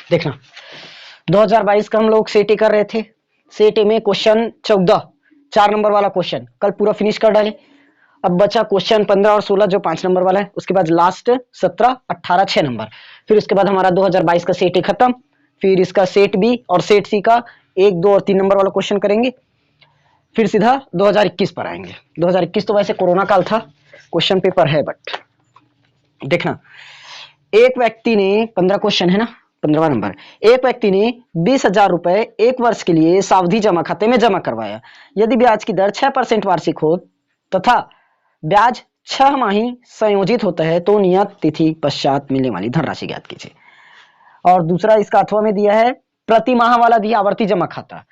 देखना 2022 का हम लोग सेटी कर रहे थे। सेटी में क्वेश्चन 14 4 नंबर वाला क्वेश्चन कल पूरा फिनिश कर डाले। अब बचा क्वेश्चन 15 और 16 जो 5 नंबर वाला है। उसके बाद लास्ट 17 18 6 नंबर। फिर उसके बाद हमारा 2022 का सेट ही खत्म। फिर इसका सेट बी और सेट सी का 1 2 और 3 नंबर वाला क्वेश्चन करेंगे। फिर सीधा 2021 पर आएंगे। 2021 तो वैसे कोरोना काल था, क्वेश्चन पेपर है बट देखना एक व्यक्ति ने 15 क्वेश्चन है ना, 15वां नंबर। एक व्यक्ति ने 20,000 रुपए एक वर्ष के लिए सावधि जमा खाते में जमा करवाया। यदि ब्याज की दर 6% वार्षिक हो तथा ब्याज 6 माही संयोजित होता है तो नियत तिथि पश्चात मिलने वाली धनराशि ज्ञात कीजिए। और दूसरा इसका अथवा में दिया है प्रति माह वाला दिया आवर्ती जमा खाता।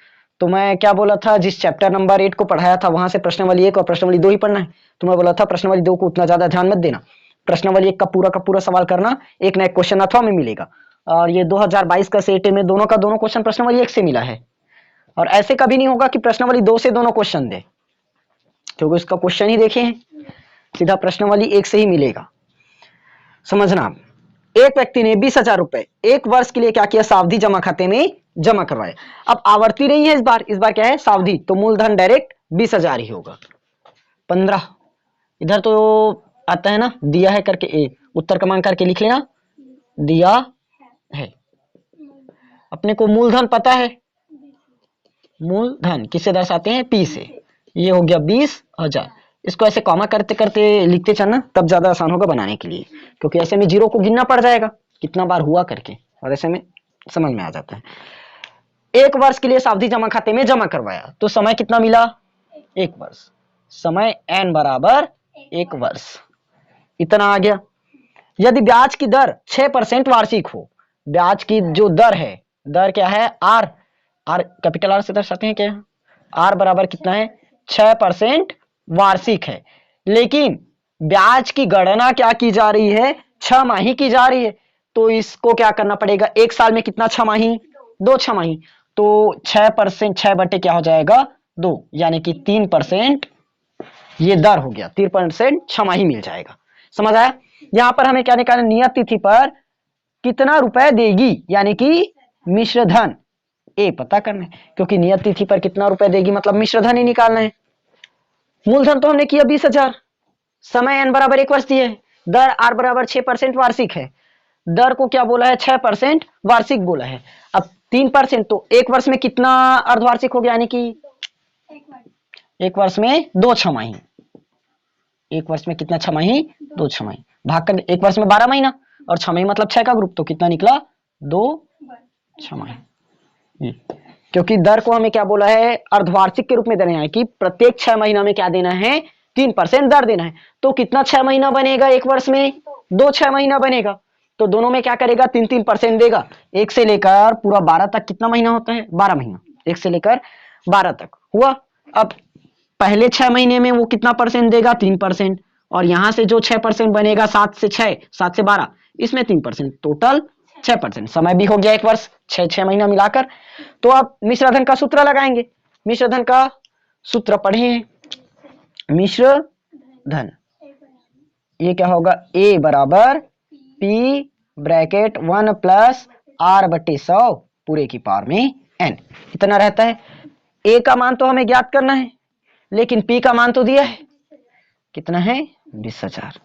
तो मैं क्या बोला था, जिस चैप्टर नंबर 8 को पढ़ाया था वहां से प्रश्नावली 1 और प्रश्नावली 2 ही पढ़ना है। तो मैं बोला था प्रश्नावली 2 को उतना ज्यादा ध्यान मत देना, प्रश्नावली 1 का पूरा सवाल करना, एक ना एक क्वेश्चन अथवा में मिलेगा। और ये 2022 का सेट में दोनों का दोनों क्वेश्चन प्रश्नावली 1 से मिला है। और ऐसे कभी नहीं होगा कि प्रश्नावली 2 से दोनों क्वेश्चन दे, क्योंकि उसका क्वेश्चन ही देखे हैं, सीधा प्रश्नावली 1 से ही मिलेगा। समझना, एक व्यक्ति ने 20,000 रुपए एक वर्ष के लिए क्या किया, सावधि जमा खाते में जमा करवाए। अब आवर्ती नहीं है इस बार क्या है, सावधि, तो मूलधन डायरेक्ट 20,000 ही होगा। 15 इधर तो आता है ना, दिया है करके ए उत्तर क्रमांक करके लिख लेना, दिया है। अपने को मूलधन पता है, मूलधन किससे दर्शाते हैं, पी से। ये हो गया 20,000। इसको ऐसे कॉमा करते करते लिखते चलना, तब ज्यादा आसान होगा बनाने के लिए, क्योंकि ऐसे में जीरो को गिनना पड़ जाएगा कितना बार हुआ करके, और ऐसे में समझ में आ जाता है। एक वर्ष के लिए सावधि जमा खाते में जमा करवाया तो समय कितना मिला, 1 वर्ष। समय n बराबर 1 वर्ष, इतना आ गया। यदि ब्याज की दर 6% वार्षिक हो, ब्याज की जो दर है, दर क्या है, आर, आर कैपिटल आर से दर्शाते हैं क्या, आर बराबर कितना है, 6% वार्षिक है। लेकिन ब्याज की गणना क्या की जा रही है, 6 माही की जा रही है। तो इसको क्या करना पड़ेगा, एक साल में कितना 6 माही, 2 6 माही। तो 6% 6 बटे क्या हो जाएगा 2, यानी कि 3% ये दर हो गया, 3% 6 माही मिल जाएगा। समझ आया। यहां पर हमें क्या निकालना, नियत तिथि पर कितना रुपए देगी, यानी कि मिश्र धन ए पता करना है, क्योंकि नियत तिथि पर कितना रुपए देगी मतलब मिश्र धन ही निकालना है। मूलधन तो हमने किया 20,000, समय n बराबर 1 वर्ष दिए, दर r बराबर 6% वार्षिक है। दर को क्या बोला है, 6% वार्षिक बोला है। अब 3% तो 1 वर्ष में कितना अर्धवार्षिक हो गया, यानी कि 1 वर्ष में 2 छमाही। 1 वर्ष में कितना छमाही, 2 छमाही। भाग कर 1 वर्ष में 12 महीना और छमाही मतलब 6 का ग्रुप, तो कितना निकला 2 छमाही। क्योंकि दर को हमें क्या बोला है, अर्धवार्षिक के रूप में देना है कि प्रत्येक 6 महीना में क्या देना है, 3% दर देना है। तो कितना 6 महीना बनेगा, 1 वर्ष में 2 6 महीना बनेगा। तो दोनों में क्या करेगा, 3% देगा। 1 से लेकर पूरा 12 तक कितना महीना होता है, 12 महीना, 1 से लेकर 12 तक हुआ। अब पहले 6 महीने में वो कितना परसेंट देगा, 3%। और यहां से जो 6% बनेगा, 7 से 6 7 से 12, इसमें 3%, टोटल 6%। समय भी हो गया 1 वर्ष, 6 महीना मिलाकर। तो अब मिश्रधन का सूत्र लगाएंगे। मिश्रधन का सूत्र पढ़े, मिश्र धन, ये क्या होगा, ए बराबर पी ब्रैकेट 1 प्लस आर बटे 100 पूरे की पावर में एन, इतना रहता है। ए का मान तो हमें ज्ञात करना है, लेकिन पी का मान तो दिया है, कितना है 20,000।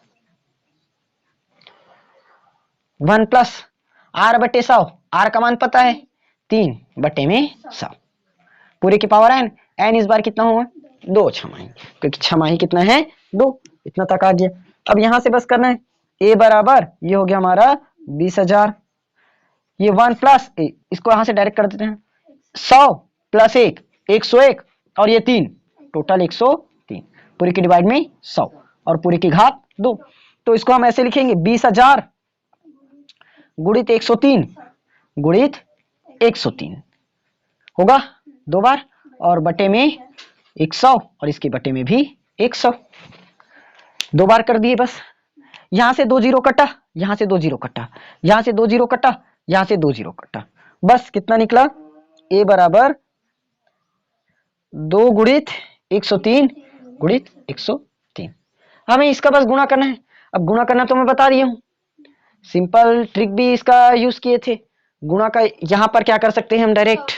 1 प्लस आर बटे 100, आर का मान पता है 3 बटे में 100 पूरे की पावर एन। एन इस बार कितना होगा, 2 छमाही, क्योंकि छमाही कितना है 2, इतना तक आ गया। अब यहां से बस करना है, ए बराबर ये हो गया हमारा 20,000, ये 1 प्लस ए, इसको यहां से डायरेक्ट कर देते हैं, 100 प्लस 1 101, और ये 3, टोटल 103 पूरे की डिवाइड में 100 और पूरे की घात 2। तो इसको हम ऐसे लिखेंगे 20,000 गुणित 103 गुणित 103 होगा 2 बार, और बटे में 100 और इसके बटे में भी 100, 2 बार कर दिए बस। यहां से 2 जीरो कटा, यहां से 2 जीरो कटा, यहां से 2 जीरो कटा, यहां से 2 जीरो कटा, बस कितना निकला, ए बराबर 2 गुणित 103 गुणित 103। हमें इसका बस गुणा करना है। अब गुणा करना तो मैं बता दिया हूं, सिंपल ट्रिक भी इसका यूज किए थे। गुणा का यहां पर क्या कर सकते हैं हम डायरेक्ट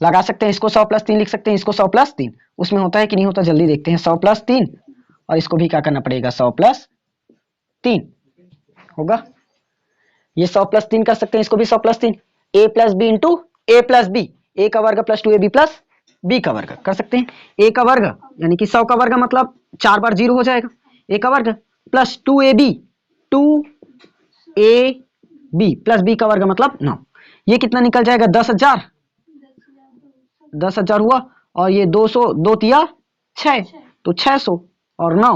लगा सकते हैं, इसको 100 + 3 लिख सकते हैं, इसको 100 + 3, उसमें होता है कि नहीं होता जल्दी देखते हैं। 100 + 3 और इसको भी क्या करना पड़ेगा 100 + 3 होगा। ये 100 + 3 कर सकते हैं, इसको भी 100 + 3, a + b into a + b, a का वर्ग + 2ab + b का वर्ग कर सकते हैं। a का वर्ग यानी कि 100 का वर्ग मतलब 4 बार 0 हो जाएगा, a का वर्ग प्लस 2ab + b का वर्ग मतलब 9, ये कितना निकल जाएगा 10,000, 10,000 हुआ। और ये 200, 2 तिया 6, तो 600 और 9,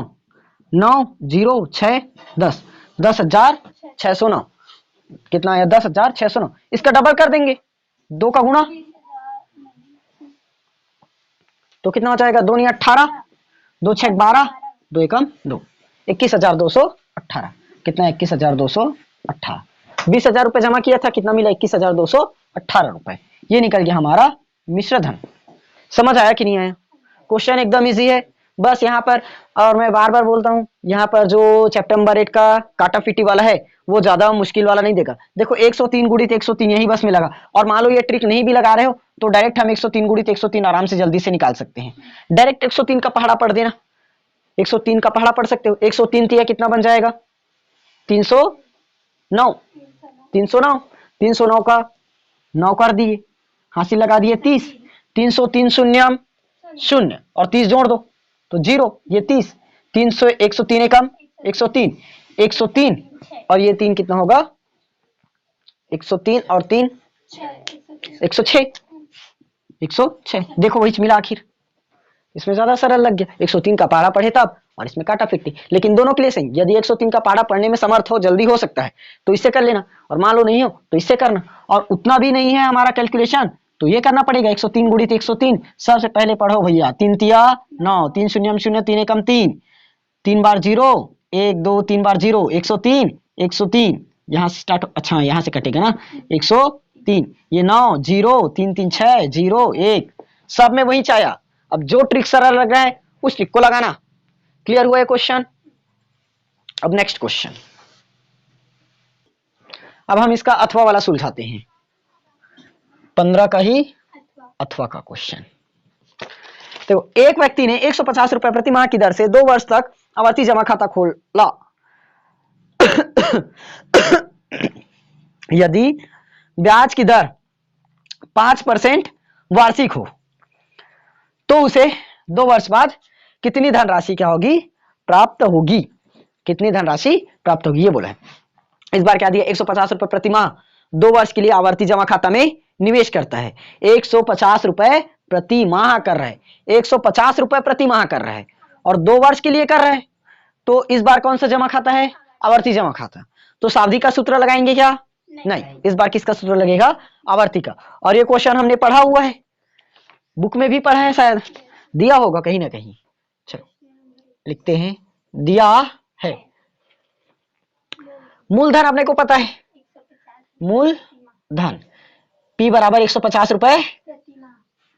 9 0 6 10, 10,609 कितना आया 10,609। इसका डबल कर देंगे, 2 का गुणा तो कितना हो जाएगा 2 × 18, 2 × 6 12, 2 एकम 2, 21,218 कितना 21,218। 20,000 रुपए जमा किया था, कितना मिला 21,218 रुपए, ये निकल गया हमारा मिश्र धन। समझ आया कि नहीं आया? क्वेश्चन एकदम इजी है बस यहाँ पर, और मैं बार बार बोलता हूँ यहाँ पर जो चैप्टर नंबर 8 का काटा पीटी वाला है वो ज्यादा मुश्किल वाला नहीं देगा। देखो 103 गुणित 103 यही बस में लगा, और मान लो ये ट्रिक नहीं भी लगा रहे हो तो डायरेक्ट हम 103 गुणित 103 आराम से जल्दी से निकाल सकते हैं। डायरेक्ट 103 का पहाड़ा पढ़ देना, 103 का पहाड़ा पढ़ सकते हो। 103 तिया कितना बन जाएगा 309, 309, 309 का 9 कर दिए, हासिल लगा दिए 30, 303 शून्यम 0 और 30 जोड़ दो तो 0, ये 30, 300 103 एकम 103, 103 और ये 3 कितना होगा 103 और 3 106, 106 देखो वही मिला आखिर। इसमें ज्यादा सरल लग गया, 103 का पहाड़ा पढ़े तब और इसमें काटा फिट्टी, लेकिन दोनों के लिए सही। यदि 103 का पहाड़ा पढ़ने में समर्थ हो, जल्दी हो सकता है तो इससे कर लेना, और मान लो नहीं हो तो इससे करना, और उतना भी नहीं है हमारा कैलकुलेशन तो ये करना पड़ेगा 103 गुणित 103। सबसे पहले पढ़ो भैया 3 तिया 9, 3 शून्यम 0, 3 एकम 3, 3 बार 0 1 2 3 बार 0, 103, 103 यहाँ से स्टार्ट, अच्छा यहाँ से कटेगा ना 103, ये 9 0 3 3 6 0 1, सब में वही चाया। अब जो ट्रिक सरल लग रहा है उस ट्रिक को लगाना। क्लियर हुआ है क्वेश्चन? अब नेक्स्ट क्वेश्चन, अब हम इसका अथवा वाला सुलझाते हैं, 15 का ही अथवा का क्वेश्चन। तो एक व्यक्ति ने 150 रुपए प्रति माह की दर से 2 वर्ष तक आवर्ती जमा खाता खोला। यदि ब्याज की दर 5% वार्षिक हो तो उसे 2 वर्ष बाद कितनी धनराशि क्या होगी प्राप्त होगी, कितनी धनराशि प्राप्त होगी ये बोला है। इस बार क्या दिया 150 रुपए प्रति माह 2 वर्ष के लिए आवर्ती जमा खाता में निवेश करता है। 150 रुपए प्रति माह कर रहा है, 150 रुपए प्रति माह कर रहा है और 2 वर्ष के लिए कर रहा है। तो इस बार कौन सा जमा खाता है आवर्ती जमा खाता। तो सावधि का सूत्र लगाएंगे क्या? नहीं, इस बार किसका सूत्र लगेगा आवर्ती का। और ये क्वेश्चन हमने पढ़ा हुआ है, बुक में भी पढ़ा है, शायद दिया होगा कहीं ना कहीं। चलो लिखते हैं, दिया है। मूलधन अपने को पता है, मूलधन P बराबर 150 रुपए,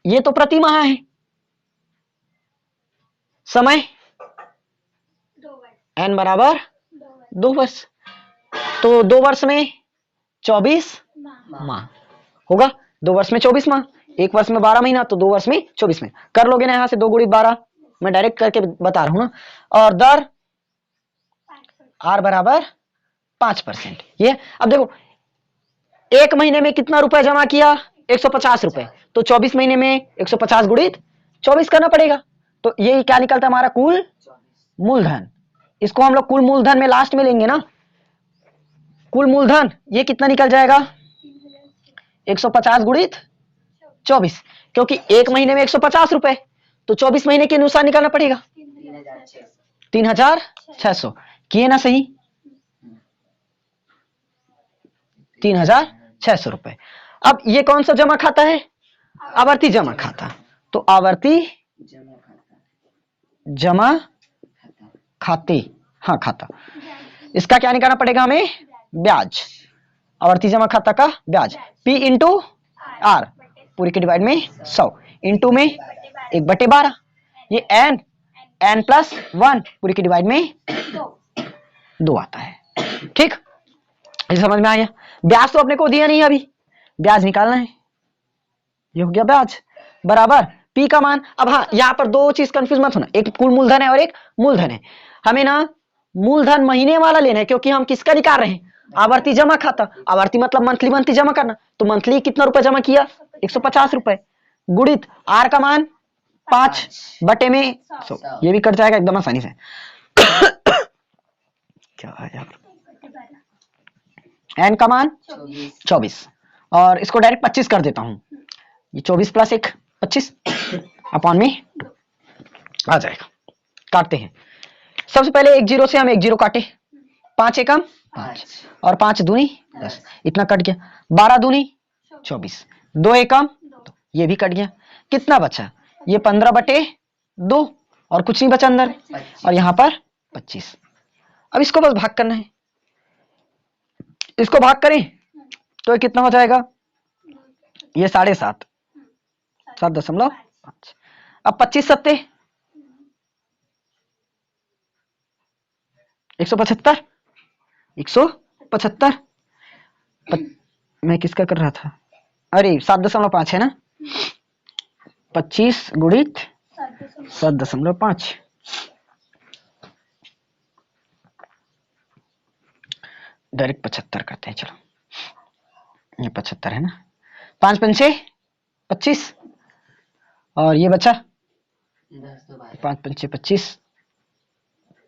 ये तो प्रति माह है। समय N बराबर 2 वर्ष, तो 2 वर्ष में 24 माह होगा, 2 वर्ष में 24 माह, 1 वर्ष में 12 महीना, तो 2 वर्ष में 24 महीना। कर लोगे ना यहाँ से 2 गुणित 12, मैं डायरेक्ट करके बता रहा हूं ना। और दर R बराबर 5%। ये अब देखो 1 महीने में कितना रुपया जमा किया 150 रुपए, तो 24 महीने में 150 गुणित 24 करना पड़ेगा। तो ये क्या निकलता है हमारा कुल मूलधन। इसको हम लोग कुल मूलधन में लास्ट में लेंगे ना, कुल मूलधन ये कितना निकल जाएगा 150 गुणित 24, क्योंकि 1 महीने में 150 रुपए, तो 24 महीने के अनुसार निकालना पड़ेगा 3,600। किए ना सही 3,600 रुपए। अब ये कौन सा जमा खाता है आवर्ती जमा खाता, तो आवर्ती जमा खाते, हाँ खाता, इसका क्या निकालना पड़ेगा हमें ब्याज, आवर्ती जमा खाता का ब्याज P इंटू R पूरी के डिवाइड में 100 इंटू में 1/12, ये N +1 पूरी के डिवाइड में 2 आता है। ठीक, ये समझ में आ गया। ब्याज तो अपने को दिया नहीं, अभी ब्याज निकालना है। ये हो गया ब्याज बराबर पी का मान। अब हाँ, यहाँ पर दो चीज कंफ्यूज मत होना, एक कुल मूलधन है और एक मूलधन है। हमें ना मूलधन महीने वाला लेना है, क्योंकि हम किसका निकाल रहे हैं, आवर्ती जमा खाता। आवर्ती मतलब मंथली मंथली जमा करना। तो मंथली कितना रुपए जमा किया, 150 रुपए, गुणित आर का मान 5 बटे में 100। ये भी कट जाएगा एकदम आसानी से। क्या है यार, एन का मान 24 और इसको डायरेक्ट 25 कर देता हूं। ये 24 प्लस 1 25 अपॉन में आ जाएगा। काटते हैं। सबसे पहले 1 0 से हम 1 0 काटे, 5 एकम 5 और 5 दूनी 10, इतना कट गया। 12 दूनी 24, 2 एकम 2, ये भी कट गया। कितना बचा, ये 15 बटे 2 और कुछ नहीं बचा अंदर, और यहाँ पर 25। अब इसको बस भाग करना है। इसको भाग करें तो ये कितना हो जाएगा, ये 7.5 7.5। अब 25 सत्ते 175 175। मैं किसका कर रहा था, अरे 7.5 है ना, 25 गुणित 7.5, डायरेक्ट 75 करते हैं। चलो ये 75 है ना, 5 पंचे 25 और ये बचा 5 पंचे 25,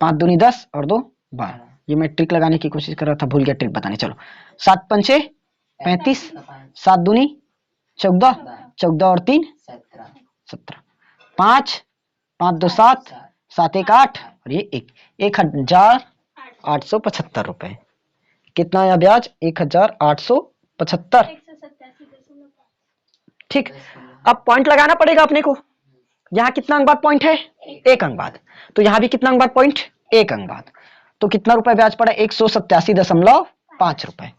5 दूनी 10 और 2 12। ये मैं ट्रिक लगाने की कोशिश कर रहा था, भूल गया ट्रिक बताने। चलो 7 पंचे 35, 7 दूनी 14, 14 और 3 17, 5 5 2 7, 7 1 8 और ये 1875 रुपए। कितना आया ब्याज, 1875। ठीक, अब पॉइंट लगाना पड़ेगा अपने को। यहाँ कितना अंक बाद पॉइंट है, 1 अंक बाद। तो यहाँ भी कितना अंक बाद पॉइंट, 1 अंक बाद। तो कितना रुपए ब्याज पड़ा, 187.5 रुपए।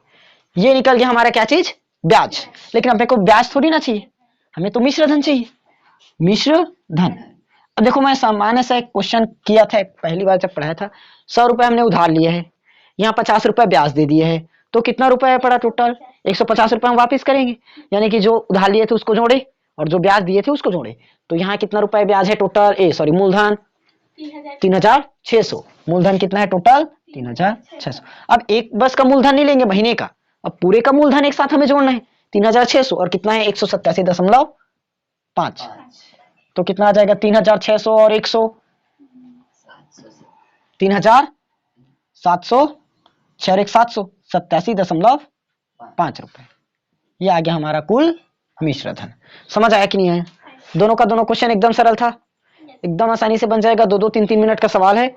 ये निकल गया हमारा क्या चीज, ब्याज। लेकिन अपने को ब्याज थोड़ी ना चाहिए, हमें तो मिश्र धन चाहिए, मिश्र धन। अब देखो, मैं सामान्य सा एक क्वेश्चन किया था पहली बार जब पढ़ाया था। 100 रुपए हमने उधार लिए है, यहाँ 50 रुपए ब्याज दे दिए है, तो कितना रुपए पड़ा टोटल, 150 रुपए हम वापिस करेंगे। यानी कि जो उधार लिए थे उसको जोड़े और जो ब्याज दिए थे उसको जोड़े। तो यहाँ कितना रुपए ब्याज है टोटल, मूलधन 3600। मूलधन कितना है टोटल, 3600। अब एक बस का मूलधन नहीं लेंगे महीने का, अब पूरे का मूलधन एक साथ हमें जोड़ना है, 3600 और कितना है 187.5। तो कितना आ जाएगा, 3600 और 100 3700, 87.5 रुपए। ये आ गया हमारा कुल मिश्र धन। समझ आया कि नहीं आया? दोनों का दोनों क्वेश्चन एकदम सरल था, एकदम आसानी से बन जाएगा। 2-2 3-3 मिनट का सवाल है,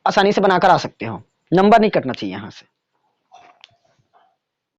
आसानी से बनाकर आ सकते हो, नंबर नहीं कटना चाहिए यहाँ से।